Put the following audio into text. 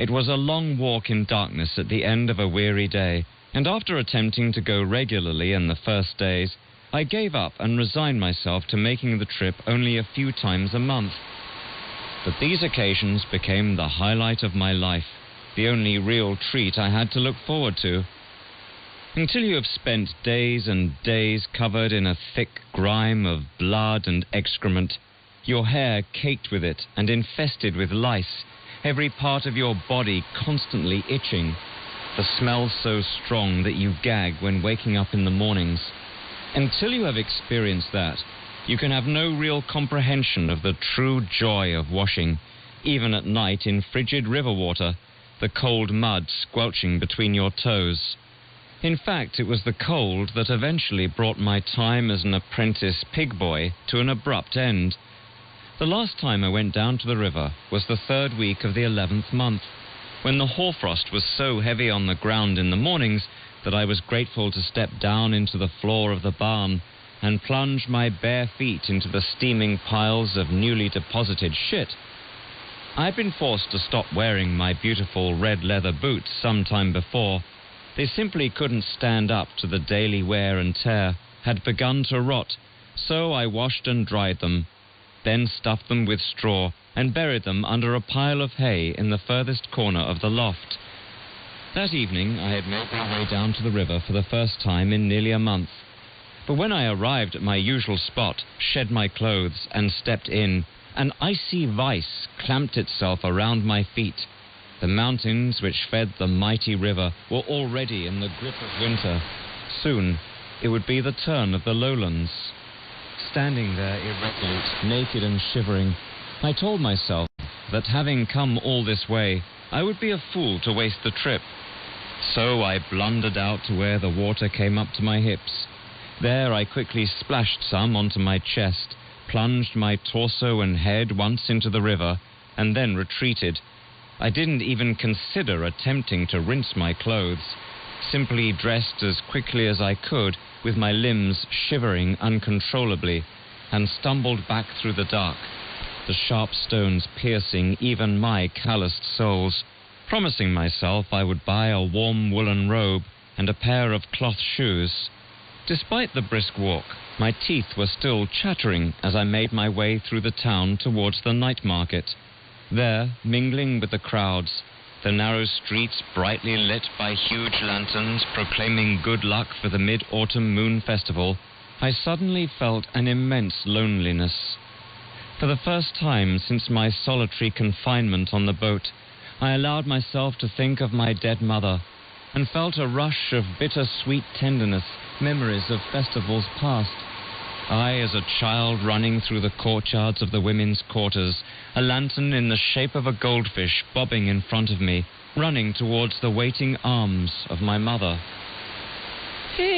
It was a long walk in darkness at the end of a weary day, and after attempting to go regularly in the first days, I gave up and resigned myself to making the trip only a few times a month. But these occasions became the highlight of my life, the only real treat I had to look forward to. Until you have spent days and days covered in a thick grime of blood and excrement, your hair caked with it and infested with lice, every part of your body constantly itching, the smell so strong that you gag when waking up in the mornings. Until you have experienced that, you can have no real comprehension of the true joy of washing, even at night in frigid river water, the cold mud squelching between your toes. In fact, it was the cold that eventually brought my time as an apprentice pig boy to an abrupt end. The last time I went down to the river was the 3rd week of the 11th month, when the hoarfrost was so heavy on the ground in the mornings that I was grateful to step down into the floor of the barn and plunge my bare feet into the steaming piles of newly deposited shit. I'd been forced to stop wearing my beautiful red leather boots some time before. They simply couldn't stand up to the daily wear and tear, had begun to rot, so I washed and dried them, then stuffed them with straw and buried them under a pile of hay in the furthest corner of the loft. That evening I had made my way down to the river for the first time in nearly a month. But when I arrived at my usual spot, shed my clothes and stepped in, an icy vice clamped itself around my feet. The mountains which fed the mighty river were already in the grip of winter. Soon it would be the turn of the lowlands. Standing there irresolute, naked and shivering, I told myself that having come all this way, I would be a fool to waste the trip. So I blundered out to where the water came up to my hips. There I quickly splashed some onto my chest, plunged my torso and head once into the river, and then retreated. I didn't even consider attempting to rinse my clothes, simply dressed as quickly as I could, with my limbs shivering uncontrollably, and stumbled back through the dark, the sharp stones piercing even my calloused soles, promising myself I would buy a warm woolen robe and a pair of cloth shoes. Despite the brisk walk, my teeth were still chattering as I made my way through the town towards the night market. There, mingling with the crowds, the narrow streets brightly lit by huge lanterns proclaiming good luck for the Mid-Autumn Moon Festival, I suddenly felt an immense loneliness. For the first time since my solitary confinement on the boat, I allowed myself to think of my dead mother, and felt a rush of bitter-sweet tenderness, memories of festivals past. I, as a child running through the courtyards of the women's quarters, a lantern in the shape of a goldfish bobbing in front of me, running towards the waiting arms of my mother. "Hey!"